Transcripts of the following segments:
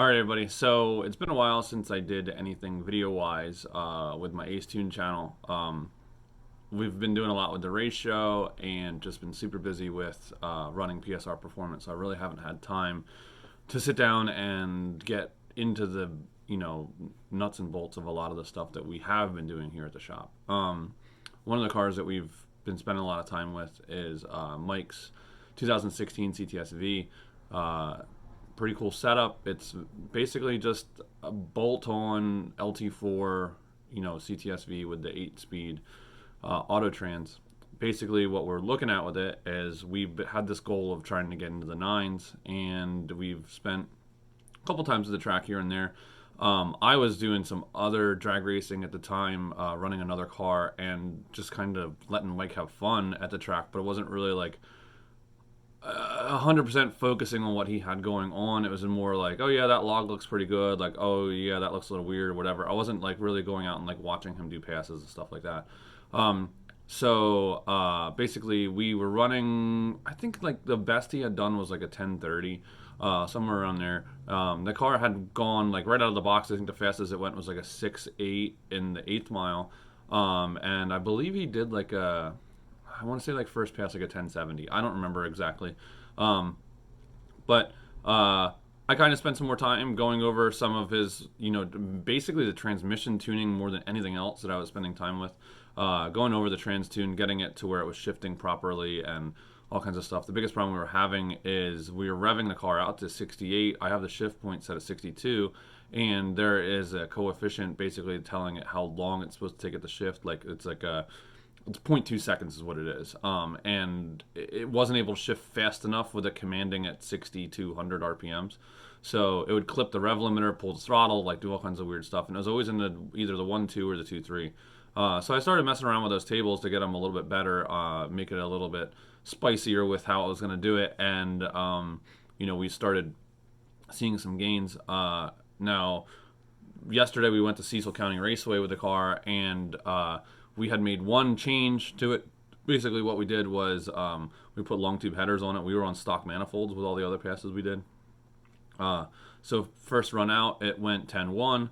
All right, everybody. So it's been a while since I did anything video-wise with my Ace Tune channel. We've been doing a lot with the race show and just been super busy with running PSR Performance. So I really haven't had time to sit down and get into the nuts and bolts of a lot of the stuff that we have been doing here at the shop. One of the cars that we've been spending a lot of time with is Mike's 2016 CTS-V. Pretty cool setup. It's basically just a bolt-on LT4, CTS-V with the 8-speed auto trans. Basically, what we're looking at with it is we've had this goal of trying to get into the 9s, and we've spent a couple times at the track here and there. I was doing some other drag racing at the time, running another car, and just kind of letting Mike have fun at the track, but it wasn't really like 100% focusing on what he had going on. It was more like, oh yeah, that log looks pretty good, like, oh yeah, that looks a little weird or whatever. I wasn't like really going out and like watching him do passes and stuff like that. Basically we were running, I think like the best he had done was like a 10:30, somewhere around there. The car had gone like right out of the box. I think the fastest it went was like a 6.8 in the 8th mile. And I believe he did like I want to say like first pass like a 1070. I don't remember exactly. But I kind of spent some more time going over some of his, basically the transmission tuning more than anything else that I was spending time with. Going over the trans tune, getting it to where it was shifting properly and all kinds of stuff. The biggest problem we were having is we were revving the car out to 68. I have the shift point set at 62, and there is a coefficient basically telling it how long it's supposed to take it to shift. Like it's like a it's 0.2 seconds is what it is. And it wasn't able to shift fast enough with it commanding at 60 to 100 RPMs. So it would clip the rev limiter, pull the throttle, like do all kinds of weird stuff. And it was always in either the 1.2 or the 2.3. So I started messing around with those tables to get them a little bit better, make it a little bit spicier with how I was going to do it. And, we started seeing some gains. Now, yesterday we went to Cecil County Raceway with the car, and we had made one change to it. Basically what we did was we put long tube headers on it. We were on stock manifolds with all the other passes we did. So first run out, it went 10-1.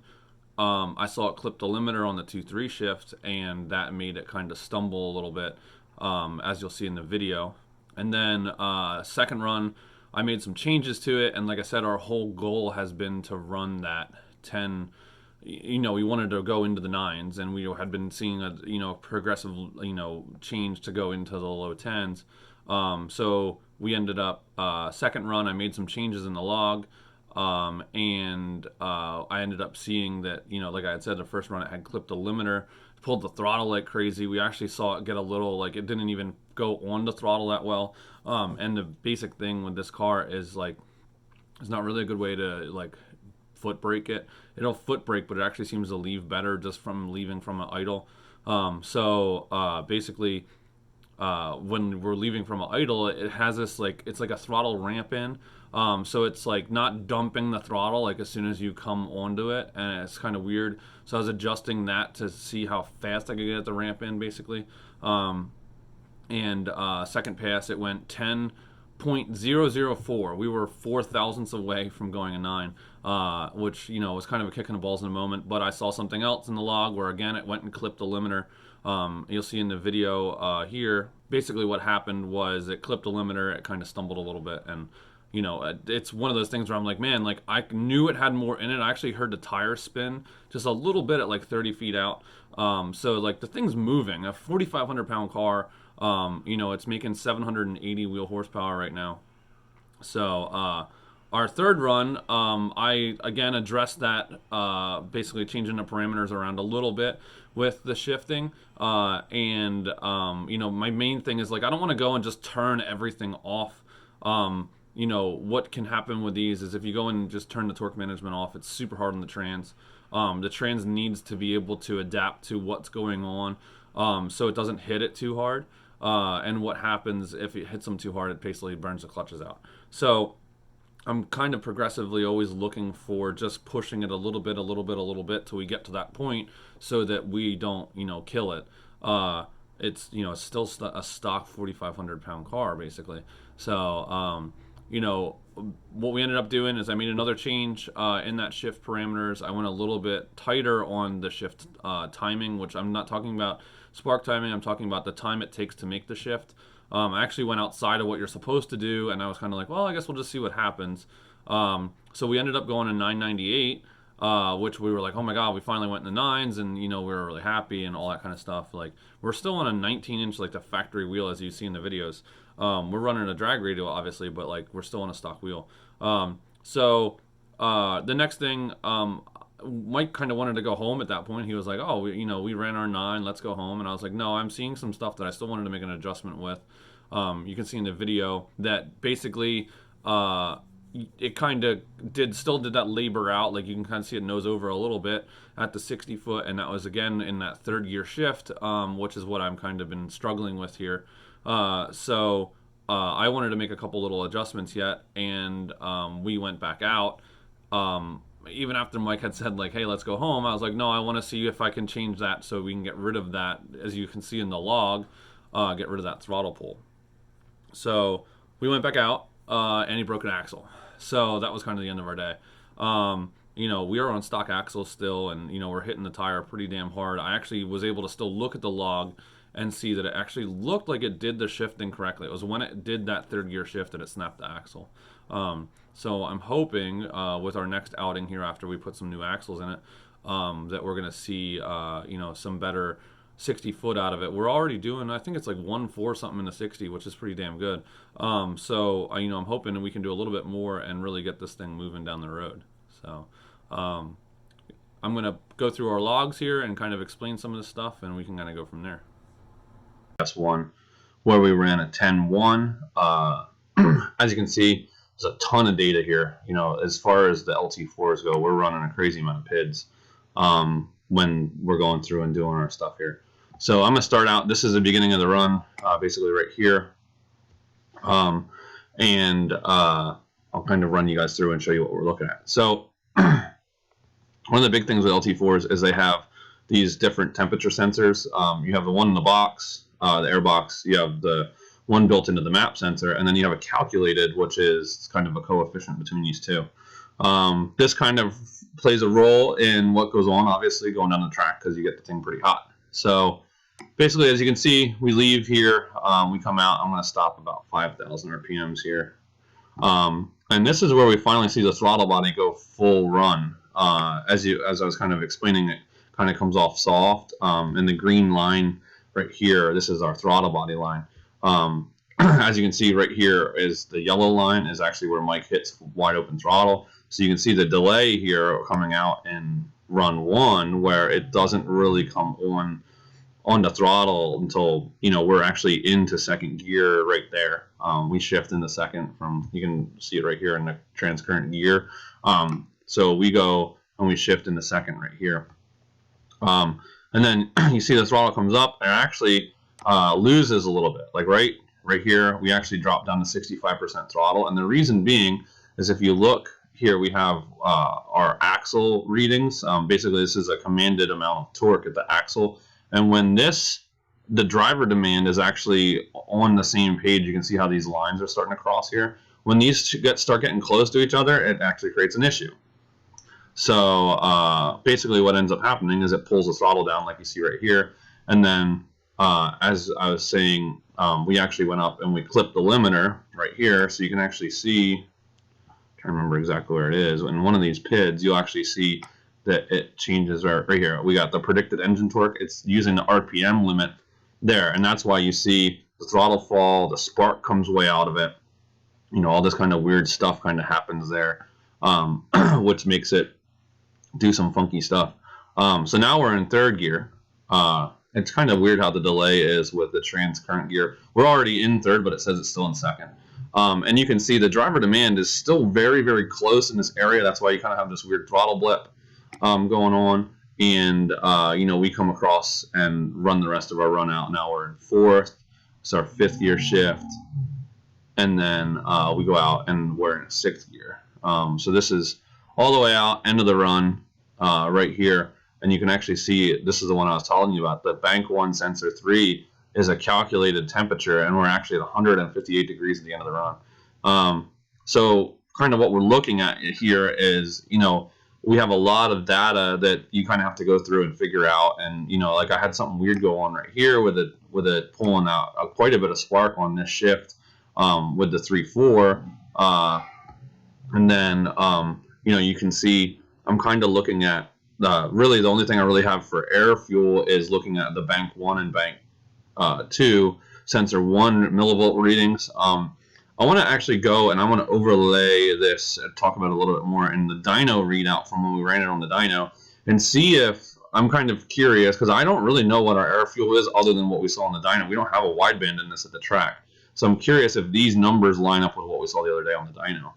I saw it clip the limiter on the 2.3 shift, and that made it kind of stumble a little bit, as you'll see in the video. And then second run, I made some changes to it, and like I said, our whole goal has been to run that 10. We wanted to go into the 9s, and we had been seeing a progressive change to go into the low 10s. So we ended up second run, I made some changes in the log, and I ended up seeing that like I had said, the first run it had clipped the limiter, pulled the throttle like crazy. We actually saw it get a little, like, it didn't even go on the throttle that well. And the basic thing with this car is like it's not really a good way to like foot brake it. It'll foot brake, but it actually seems to leave better just from leaving from an idle. Basically, when we're leaving from an idle, it has this like, it's like a throttle ramp in. So it's like not dumping the throttle like as soon as you come onto it, and it's kind of weird. So I was adjusting that to see how fast I could get the ramp in, basically. Second pass, it went 10.004. We were 4 thousandths away from going a 9, which was kind of a kick in the balls in a moment. But I saw something else in the log where again it went and clipped the limiter. You'll see in the video here. Basically, what happened was it clipped the limiter. It kind of stumbled a little bit, and it's one of those things where I'm like, man, like I knew it had more in it. I actually heard the tire spin just a little bit at like 30 feet out. So like the thing's moving. A 4,500 pound car. It's making 780 wheel horsepower right now. So our third run, I again addressed that, basically changing the parameters around a little bit with the shifting. My main thing is like I don't want to go and just turn everything off. What can happen with these is if you go and just turn the torque management off, it's super hard on the trans. The trans needs to be able to adapt to what's going on, so it doesn't hit it too hard. And what happens if it hits them too hard, it basically burns the clutches out. So I'm kind of progressively always looking for just pushing it a little bit till we get to that point so that we don't, kill it. It's still a stock 4,500 pound car basically. So you know, what we ended up doing is I made another change in that shift parameters. I went a little bit tighter on the shift timing, which I'm not talking about spark timing. I'm talking about the time it takes to make the shift. I actually went outside of what you're supposed to do, and I was kind of like, well, I guess we'll just see what happens. So we ended up going to 998, which we were like, oh my god, we finally went in the nines, and you know, we were really happy and all that kind of stuff. Like, we're still on a 19-inch, like the factory wheel, as you see in the videos. We're running a drag radial, obviously, but like we're still on a stock wheel. The next thing, Mike kind of wanted to go home at that point. He was like, oh, we ran our 9, let's go home. And I was like, no, I'm seeing some stuff that I still wanted to make an adjustment with. You can see in the video that basically it kind of still did that labor out. Like, you can kind of see it nose over a little bit at the 60 foot, and that was again in that third gear shift, which is what I'm kind of been struggling with here. I wanted to make a couple little adjustments yet, and we went back out. Even after Mike had said, like, hey, let's go home, I was like, no, I want to see if I can change that so we can get rid of that, as you can see in the log, get rid of that throttle pull. So we went back out, and he broke an axle. So that was kind of the end of our day. We are on stock axles still, and we're hitting the tire pretty damn hard. I actually was able to still look at the log and see that it actually looked like it did the shifting correctly. It was when it did that third gear shift that it snapped the axle. So I'm hoping with our next outing here, after we put some new axles in it, that we're going to see some better 60 foot out of it. We're already doing, I think it's like 1.4 something in the 60, which is pretty damn good. I'm hoping that we can do a little bit more and really get this thing moving down the road. So I'm going to go through our logs here and kind of explain some of this stuff, and we can kind of go from there. S1, where we ran a 10.1. As you can see, there's a ton of data here. As far as the LT4s go, we're running a crazy amount of PIDs when we're going through and doing our stuff here. So I'm going to start out. This is the beginning of the run, basically right here. I'll kind of run you guys through and show you what we're looking at. So one of the big things with LT4s is they have these different temperature sensors. You have the one in the box, the air box. You have the one built into the map sensor, and then you have a calculated, which is kind of a coefficient between these two. This kind of plays a role in what goes on, obviously, going down the track, because you get the thing pretty hot. So basically, as you can see, we leave here, we come out. I'm going to stop about 5,000 RPMs here. And this is where we finally see the throttle body go full run. As I was kind of explaining, it kind of comes off soft. And the green line right here, this is our throttle body line. As you can see right here is the yellow line is actually where Mike hits wide open throttle. So you can see the delay here coming out in run 1, where it doesn't really come on the throttle until we're actually into second gear right there. We shift into second you can see it right here in the transcurrent gear. So we go and we shift into second right here. And then you see the throttle comes up and actually loses a little bit. Like right here, we actually drop down to 65% throttle. And the reason being is, if you look here, we have our axle readings. Basically, this is a commanded amount of torque at the axle. And when the driver demand is actually on the same page, you can see how these lines are starting to cross here. When these start getting close to each other, it actually creates an issue. So basically what ends up happening is it pulls the throttle down, like you see right here. And then as I was saying, we actually went up and we clipped the limiter right here. So you can actually see, I'm trying to remember exactly where it is. In one of these PIDs, you'll actually see that it changes right here. We got the predicted engine torque. It's using the RPM limit there, and that's why you see the throttle fall, the spark comes way out of it. All this kind of weird stuff kind of happens there, which makes it do some funky stuff. So now we're in third gear. It's kind of weird how the delay is with the transcurrent gear. We're already in third, but it says it's still in second. And you can see the driver demand is still very, very close in this area. That's why you kind of have this weird throttle blip going on. And we come across and run the rest of our run out. Now we're in fourth. It's our fifth gear shift. And then we go out and we're in sixth gear. So this is all the way out, end of the run right here. And you can actually see, this is the one I was telling you about. The Bank 1 Sensor 3 is a calculated temperature, and we're actually at 158 degrees at the end of the run. So kind of what we're looking at here is, you know, we have a lot of data that you kind of have to go through and figure out. And, you know, like I had something weird go on right here with it pulling out quite a bit of spark on this shift with the 3.4. And then, you know, you can see I'm kind of looking at really the only thing I really have for air fuel is looking at the bank 1 and bank 2 sensor 1 millivolt readings. I want to actually go and I want to overlay this and talk about it a little bit more in the dyno readout from when we ran it on the dyno and see if I'm kind of curious because I don't really know what our air fuel is other than what we saw on the dyno. We don't have a wideband in this at the track. So I'm curious if these numbers line up with what we saw the other day on the dyno.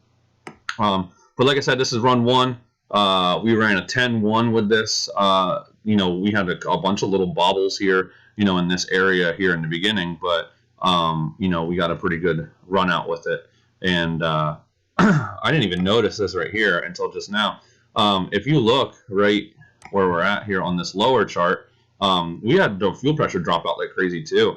But like I said, this is run 1. We ran a 10-1 with this. You know, we had a bunch of little bobbles here, you know, in this area here in the beginning, but you know, we got a pretty good run out with it. And I didn't even notice this right here until just now. If you look right where we're at here on this lower chart, we had the fuel pressure drop out like crazy too.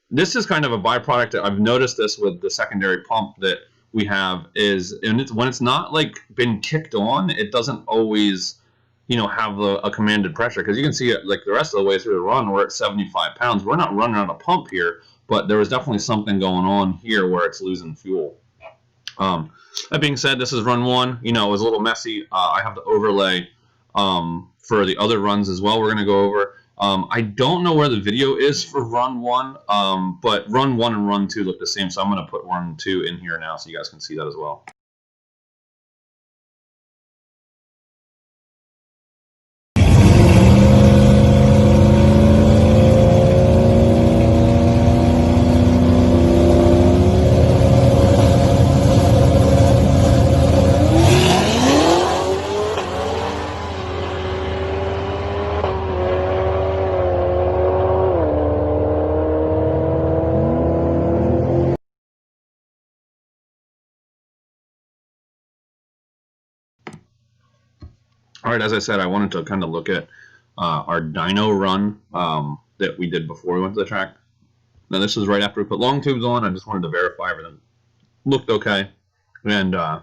This is kind of a byproduct. I've noticed this with the secondary pump that we have is, and when it's not like been kicked on, it doesn't always, you know, have a commanded pressure, because you can see it like the rest of the way through the run we're at 75 pounds. We're not running out of pump here, but there was definitely something going on here where it's losing fuel. That being said, this is run 1. You know, it was a little messy. I have the overlay for the other runs as well we're going to go over. I don't know where the video is for run 1, but run 1 and run 2 look the same, so I'm going to put run 2 in here now so you guys can see that as well. All right, as I said, I wanted to kind of look at our dyno run that we did before we went to the track. Now, this is right after we put long tubes on. I just wanted to verify everything looked okay. And on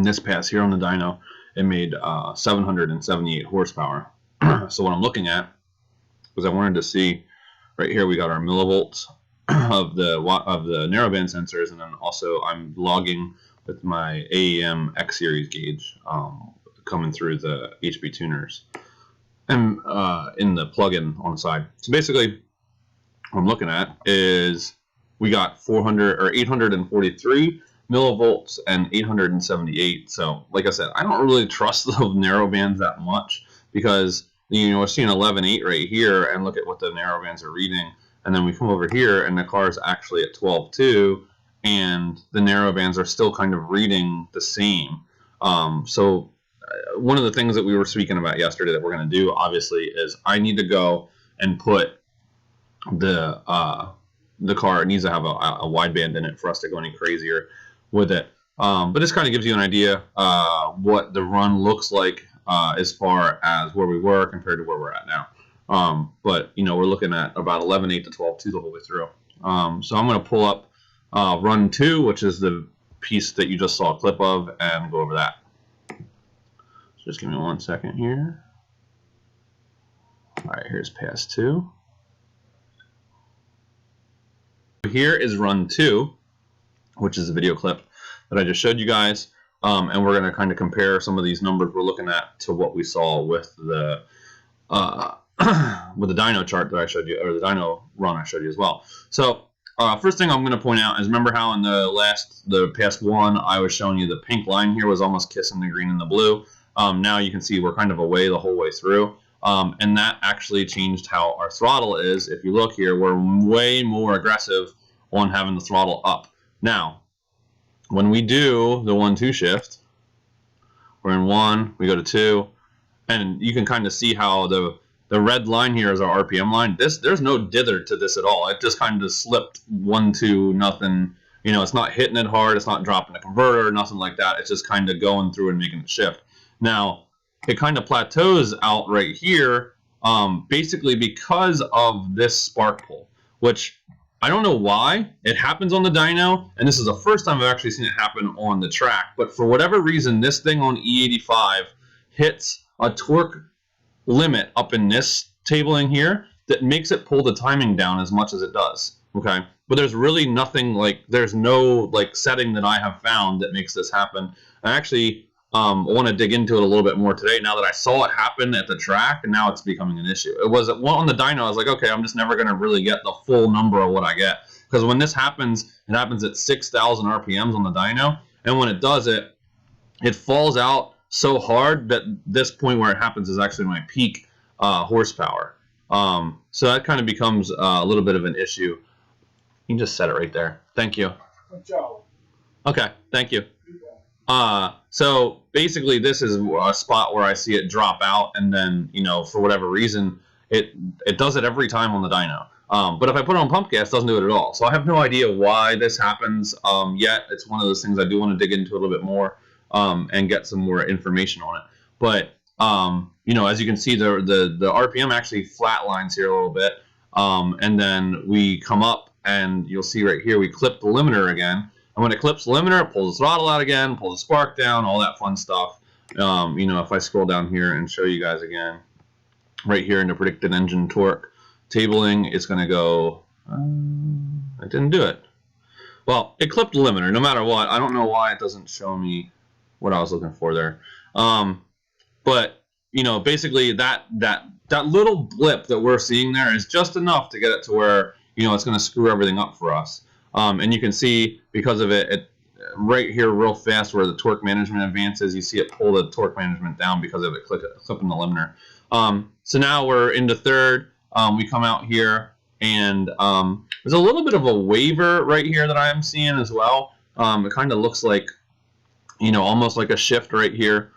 this pass here on the dyno, it made 778 horsepower. So what I'm looking at was I wanted to see right here we got our millivolts of the narrowband sensors, and then also I'm logging with my AEM X series gauge coming through the HB tuners and in the plug-in on the side. So basically what I'm looking at is we got 400 or 843 millivolts and 878. So like I said, I don't really trust the narrow bands that much, because you know we're seeing 11.8 right here, and look at what the narrow bands are reading, and then we come over here and the car is actually at 12.2 and the narrow bands are still kind of reading the same. So one of the things that we were speaking about yesterday that we're going to do obviously is I need to go and put the car, it needs to have a wideband in it for us to go any crazier with it. But this kind of gives you an idea what the run looks like as far as where we were compared to where we're at now. But you know, we're looking at about 11.8 to 12.2 the whole way through. So I'm going to pull up run 2, which is the piece that you just saw a clip of, and go over that. So just give me 1 second here. All right, here's pass 2. Here is run 2, which is a video clip that I just showed you guys, and we're going to kind of compare some of these numbers we're looking at to what we saw with the dyno chart that I showed you, or the dyno run I showed you as well. So first thing I'm going to point out is, remember how in the past one I was showing you the pink line here was almost kissing the green and the blue. Now you can see we're kind of away the whole way through. And that actually changed how our throttle is. If you look here, we're way more aggressive on having the throttle up. Now, when we do the 1-2 shift, we're in 1, we go to 2, and you can kind of see how the red line here is our RPM line. There's no dither to this at all. It just kind of slipped 1-2, nothing. You know, it's not hitting it hard. It's not dropping a converter, nothing like that. It's just kind of going through and making it shift. Now, it kind of plateaus out right here, basically because of this spark pull, which I don't know why. It happens on the dyno, and this is the first time I've actually seen it happen on the track. But for whatever reason, this thing on E85 hits a torque limit up in this tabling here that makes it pull the timing down as much as it does. Okay, but there's really nothing, like, there's no like setting that I have found that makes this happen. I actually want to dig into it a little bit more today now that I saw it happen at the track, and now it's becoming an issue. It was on the dyno. I was like, okay, I'm just never going to really get the full number of what I get, because when this happens, it happens at 6,000 RPMs on the dyno, and when it does it, it falls out so hard that this point where it happens is actually my peak horsepower. So that kind of becomes a little bit of an issue. You can just set it right there. Thank you. Okay, thank you. So basically this is a spot where I see it drop out, and then, you know, for whatever reason, it does it every time on the dyno. But if I put it on pump gas, it doesn't do it at all. So I have no idea why this happens yet. It's one of those things I do want to dig into a little bit more and get some more information on it. But you know, as you can see, the RPM actually flatlines here a little bit, and then we come up, and you'll see right here we clip the limiter again. And when it clips the limiter, it pulls the throttle out again, pulls the spark down, all that fun stuff. You know, if I scroll down here and show you guys again, right here in the predicted engine torque tabling, it's going to go, I didn't do it. Well, it clipped the limiter no matter what. I don't know why it doesn't show me what I was looking for there. But, you know, basically that little blip that we're seeing there is just enough to get it to where, you know, it's going to screw everything up for us. And you can see, because of it right here real fast where the torque management advances, you see it pull the torque management down because of it clipping the limiter. So now we're into third. We come out here, and there's a little bit of a waver right here that I am seeing as well. It kind of looks like, you know, almost like a shift right here.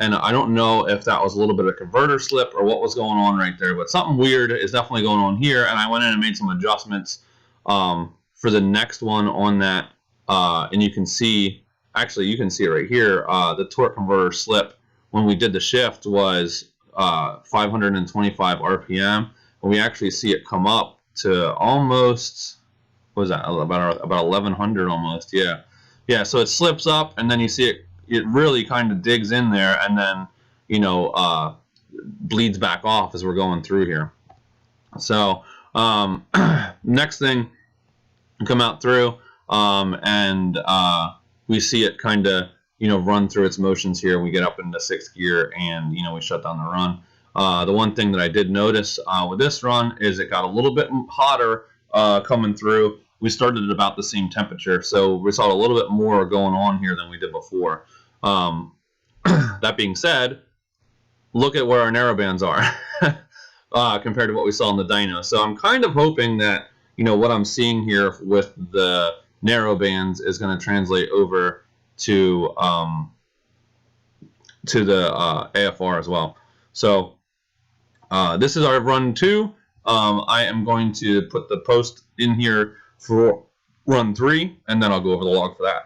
And I don't know if that was a little bit of converter slip or what was going on right there, but something weird is definitely going on here. And I went in and made some adjustments for the next one on that. And you can see, actually you can see it right here, the torque converter slip when we did the shift was 525 RPM. And we actually see it come up to almost, what was that, about 1100 almost. Yeah, so it slips up, and then you see it really kind of digs in there, and then, you know, bleeds back off as we're going through here. So next thing, come out through, and we see it kind of, you know, run through its motions here. We get up into 6th gear, and, you know, we shut down the run. The one thing that I did notice with this run is it got a little bit hotter coming through. We started at about the same temperature, so we saw a little bit more going on here than we did before. That being said, look at where our narrow bands are compared to what we saw in the dyno. So I'm kind of hoping that, you know, what I'm seeing here with the narrow bands is going to translate over to the AFR as well. So this is our run 2. I am going to put the post in here for run 3, and then I'll go over the log for that.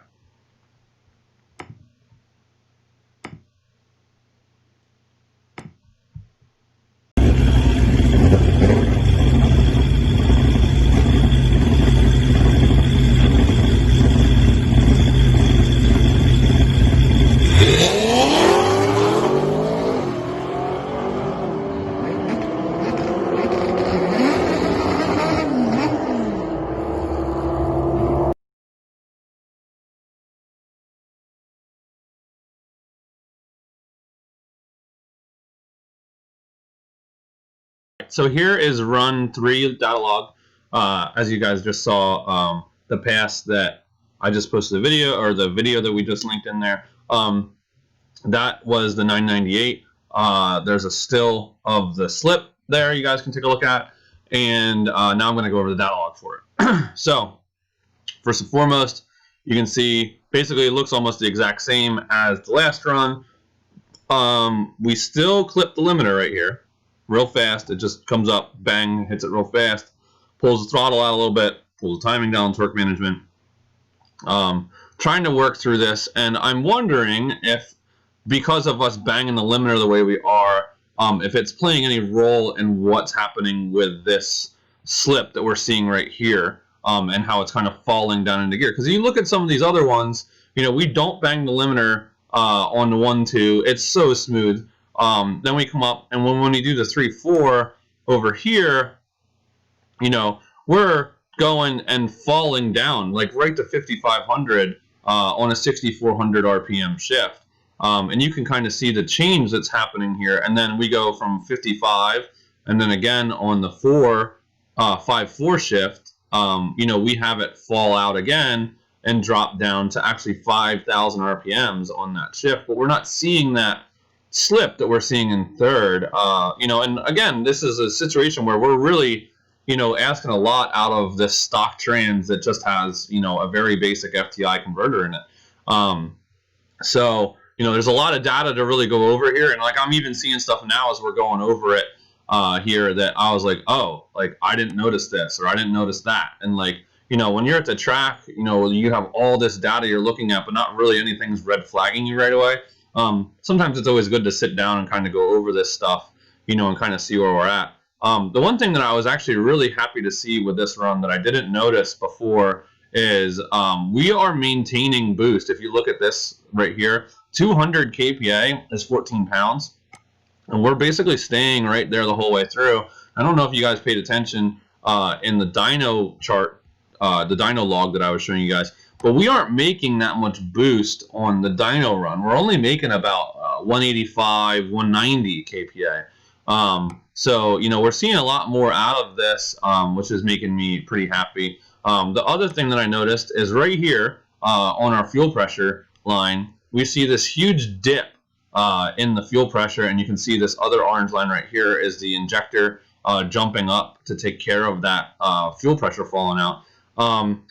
So here is run 3 data log. As you guys just saw, the pass that I just posted the video, or the video that we just linked in there, that was the 998. There's a still of the slip there you guys can take a look at. And now I'm going to go over the data log for it. So first and foremost, you can see basically it looks almost the exact same as the last run. We still clip the limiter right here real fast. It just comes up, bang, hits it real fast, pulls the throttle out a little bit, pulls the timing down, torque management. Trying to work through this, and I'm wondering if, because of us banging the limiter the way we are, if it's playing any role in what's happening with this slip that we're seeing right here, and how it's kind of falling down into gear. Because you look at some of these other ones, you know, we don't bang the limiter on the 1-2. It's so smooth. Then we come up, and when we do the 3-4 over here, you know, we're going and falling down like right to 5,500 on a 6,400 RPM shift. And you can kind of see the change that's happening here. And then we go from 55, and then again on the 5-4 shift, you know, we have it fall out again and drop down to actually 5,000 RPMs on that shift. But we're not seeing that slip that we're seeing in third. You know, and again, this is a situation where we're really, you know, asking a lot out of this stock trans that just has, you know, a very basic FTI converter in it. So, you know, there's a lot of data to really go over here. And like, I'm even seeing stuff now as we're going over it here that I was like, oh, like I didn't notice this, or I didn't notice that. And like, you know, when you're at the track, you know, you have all this data you're looking at, but not really anything's red flagging you right away. Sometimes it's always good to sit down and kind of go over this stuff, you know, and kind of see where we're at. The one thing that I was actually really happy to see with this run that I didn't notice before is we are maintaining boost. If you look at this right here, 200 kPa is 14 pounds. And we're basically staying right there the whole way through. I don't know if you guys paid attention in the dyno chart, the dyno log that I was showing you guys, but we aren't making that much boost on the dyno run. We're only making about 185, 190 kPa. So, you know, we're seeing a lot more out of this, which is making me pretty happy. The other thing that I noticed is right here on our fuel pressure line, we see this huge dip in the fuel pressure, and you can see this other orange line right here is the injector jumping up to take care of that fuel pressure falling out.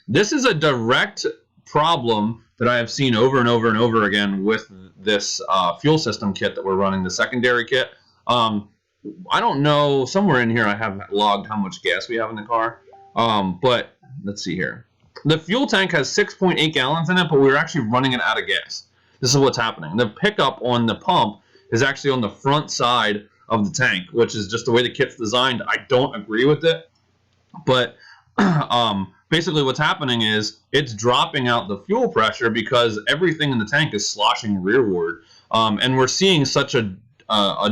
This is a direct problem that I have seen over and over and over again with this fuel system kit that we're running, the secondary kit. I don't know, somewhere in here I have logged how much gas we have in the car, but let's see here. The fuel tank has 6.8 gallons in it, but we're actually running it out of gas. This is what's happening. The pickup on the pump is actually on the front side of the tank, which is just the way the kit's designed. I don't agree with it, but basically what's happening is it's dropping out the fuel pressure because everything in the tank is sloshing rearward, and we're seeing such a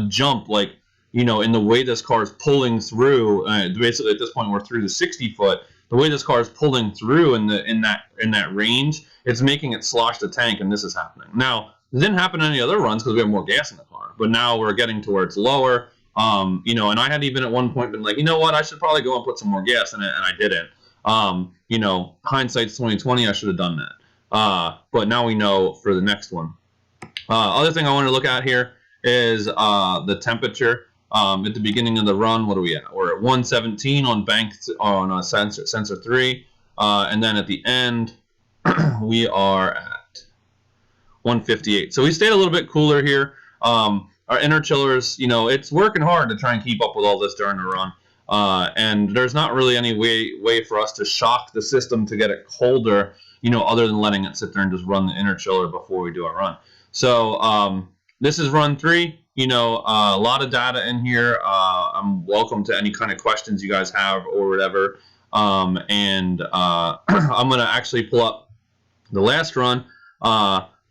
jump, like, you know, in the way this car is pulling through. Basically at this point we're through the 60 foot. The way this car is pulling through in that range, it's making it slosh the tank, and this is happening. Now, it didn't happen in any other runs because we have more gas in the car, but now we're getting to where it's lower. You know, and I had even at one point been like, you know what, I should probably go and put some more gas in it, and I didn't. You know, hindsight's 2020, I should have done that. But now we know for the next one. Other thing I want to look at here is the temperature. At the beginning of the run, what are we at? We're at 117 on banked on sensor 3, and then at the end we are at 158. So we stayed a little bit cooler here. Our interchillers, you know, it's working hard to try and keep up with all this during the run, and there's not really any way for us to shock the system to get it colder, you know, other than letting it sit there and just run the interchiller before we do our run. So this is run 3. You know, a lot of data in here. I'm welcome to any kind of questions you guys have or whatever. I'm going to actually pull up the last run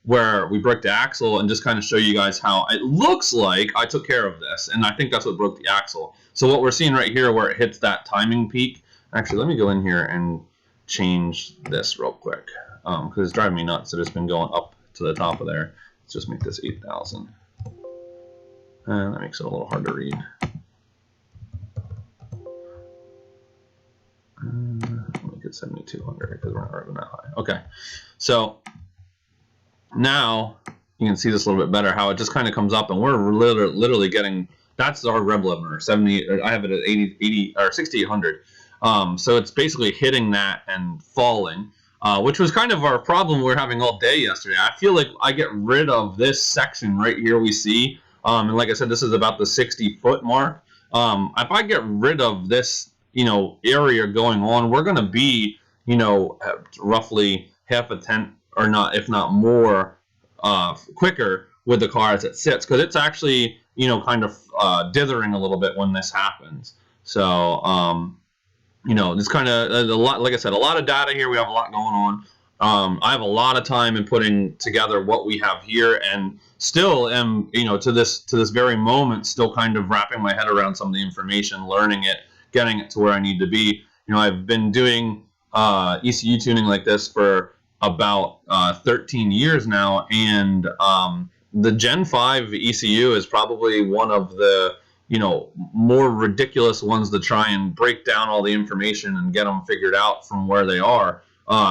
where we broke the axle and just kind of show you guys how it looks like I took care of this. And I think that's what broke the axle. So what we're seeing right here where it hits that timing peak. Actually, let me go in here and change this real quick because it's driving me nuts that it's been going up to the top of there. Let's just make this 8,000. That makes it a little hard to read. Let me get 7,200 because we're not running that high. Okay, so now you can see this a little bit better, how it just kind of comes up, and we're literally getting, that's our rev limiter, 70. I have it at 80 or 6,800. So it's basically hitting that and falling, which was kind of our problem we were having all day yesterday. I feel like I get rid of this section right here we see. And like I said, this is about the 60-foot mark. If I get rid of this, you know, area going on, we're going to be, you know, roughly half a tenth or not, if not more, quicker with the car as it sits, because it's actually, you know, kind of dithering a little bit when this happens. So you know, it's kind of a lot, like I said, a lot of data here. We have a lot going on. I have a lot of time in putting together what we have here, and still am, you know, to this very moment, still kind of wrapping my head around some of the information, learning it, getting it to where I need to be. You know, I've been doing ECU tuning like this for about 13 years now, and the Gen 5 ECU is probably one of the, you know, more ridiculous ones to try and break down all the information and get them figured out from where they are.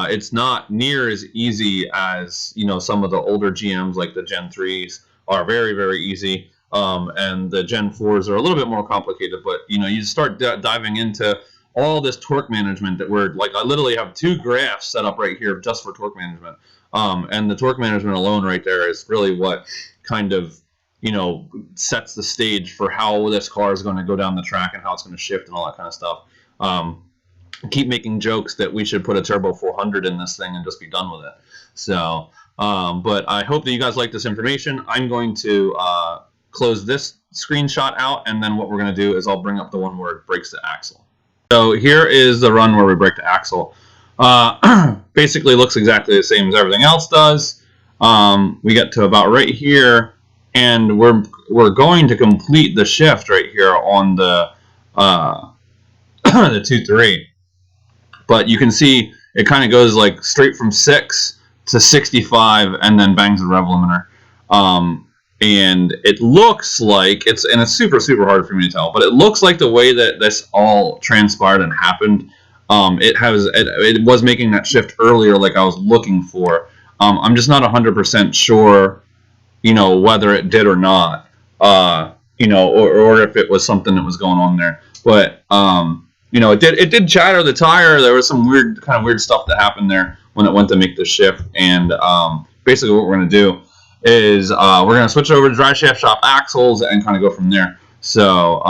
It's not near as easy as, you know, some of the older GMs like the Gen 3s are very, very easy. And the Gen 4s are a little bit more complicated, but, you know, you start diving into all this torque management that we're like, I literally have 2 graphs set up right here just for torque management. And the torque management alone right there is really what kind of, you know, sets the stage for how this car is going to go down the track and how it's going to shift and all that kind of stuff. Keep making jokes that we should put a turbo 400 in this thing and just be done with it. So, but I hope that you guys like this information. I'm going to close this screenshot out, and then what we're going to do is I'll bring up the one where it breaks the axle. So here is the run where we break the axle. Basically looks exactly the same as everything else does. We get to about right here, and we're going to complete the shift right here on the the 2.3. But you can see it kind of goes like straight from 6 to 65 and then bangs the rev limiter. And it looks like it's super, super hard for me to tell, but it looks like the way that this all transpired and happened, it was making that shift earlier like I was looking for. I'm just not 100% sure, you know, whether it did or not, you know, or if it was something that was going on there. But you know, it did chatter the tire. There was some weird stuff that happened there when it went to make the shift. And basically what we're going to do is we're going to switch over to dry shaft shop axles and kind of go from there. So,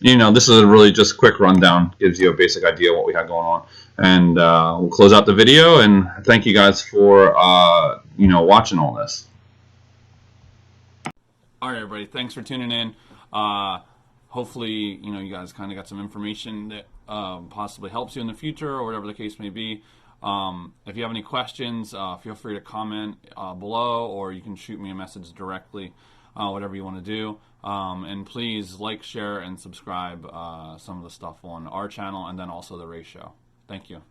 you know, this is a really just quick rundown, gives you a basic idea of what we had going on. And we'll close out the video, and thank you guys for, you know, watching all this. All right, everybody, thanks for tuning in. Hopefully, you know, you guys kind of got some information that possibly helps you in the future, or whatever the case may be. If you have any questions, feel free to comment below, or you can shoot me a message directly, whatever you want to do. And please like, share, and subscribe some of the stuff on our channel, and then also the race show. Thank you.